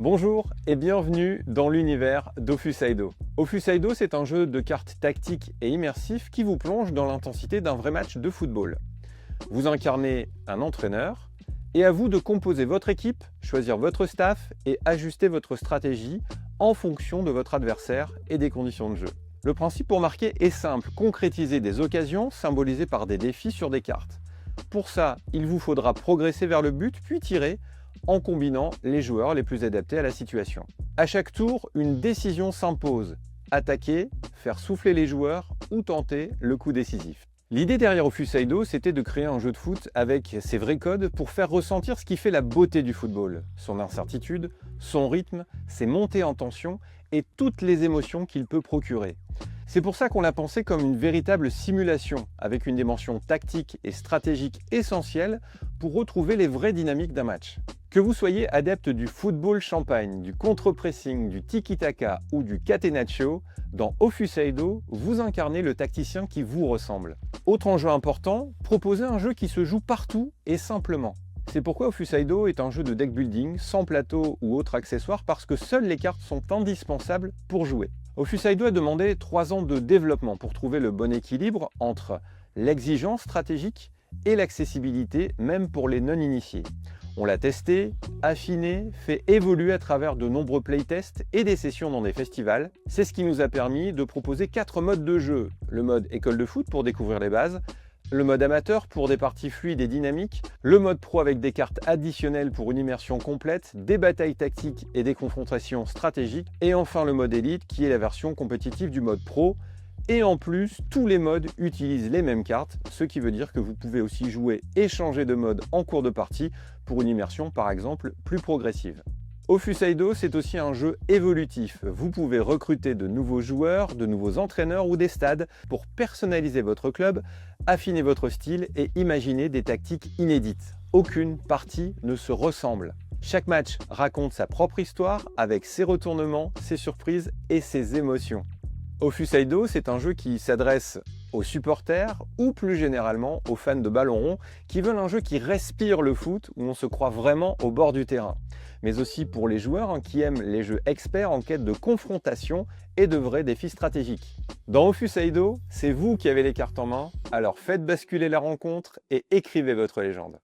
Bonjour et bienvenue dans l'univers d'Ofusaido. Ofusaido, c'est un jeu de cartes tactique et immersif qui vous plonge dans l'intensité d'un vrai match de football. Vous incarnez un entraîneur et à vous de composer votre équipe, choisir votre staff et ajuster votre stratégie en fonction de votre adversaire et des conditions de jeu. Le principe pour marquer est simple, concrétiser des occasions symbolisées par des défis sur des cartes. Pour ça, il vous faudra progresser vers le but puis tirer en combinant les joueurs les plus adaptés à la situation. À chaque tour, une décision s'impose. Attaquer, faire souffler les joueurs ou tenter le coup décisif. L'idée derrière Ofusaido, c'était de créer un jeu de foot avec ses vrais codes pour faire ressentir ce qui fait la beauté du football. Son incertitude, son rythme, ses montées en tension et toutes les émotions qu'il peut procurer. C'est pour ça qu'on l'a pensé comme une véritable simulation, avec une dimension tactique et stratégique essentielle pour retrouver les vraies dynamiques d'un match. Que vous soyez adepte du football champagne, du contre-pressing, du tiki-taka ou du catenaccio, dans Ofusaido, vous incarnez le tacticien qui vous ressemble. Autre enjeu important, proposer un jeu qui se joue partout et simplement. C'est pourquoi Ofusaido est un jeu de deck building, sans plateau ou autre accessoire, parce que seules les cartes sont indispensables pour jouer. Ofusaido a demandé 3 ans de développement pour trouver le bon équilibre entre l'exigence stratégique et l'accessibilité, même pour les non-initiés. On l'a testé, affiné, fait évoluer à travers de nombreux playtests et des sessions dans des festivals. C'est ce qui nous a permis de proposer 4 modes de jeu. Le mode école de foot pour découvrir les bases, le mode amateur pour des parties fluides et dynamiques, le mode pro avec des cartes additionnelles pour une immersion complète, des batailles tactiques et des confrontations stratégiques, et enfin le mode élite qui est la version compétitive du mode pro. Et en plus, tous les modes utilisent les mêmes cartes, ce qui veut dire que vous pouvez aussi jouer et changer de mode en cours de partie pour une immersion par exemple plus progressive. Ofusaido, c'est aussi un jeu évolutif. Vous pouvez recruter de nouveaux joueurs, de nouveaux entraîneurs ou des stades pour personnaliser votre club, affiner votre style et imaginer des tactiques inédites. Aucune partie ne se ressemble. Chaque match raconte sa propre histoire avec ses retournements, ses surprises et ses émotions. Ofusaido, c'est un jeu qui s'adresse aux supporters ou plus généralement aux fans de ballon rond qui veulent un jeu qui respire le foot, où on se croit vraiment au bord du terrain. Mais aussi pour les joueurs qui aiment les jeux experts en quête de confrontation et de vrais défis stratégiques. Dans Ofusaido, c'est vous qui avez les cartes en main, alors faites basculer la rencontre et écrivez votre légende.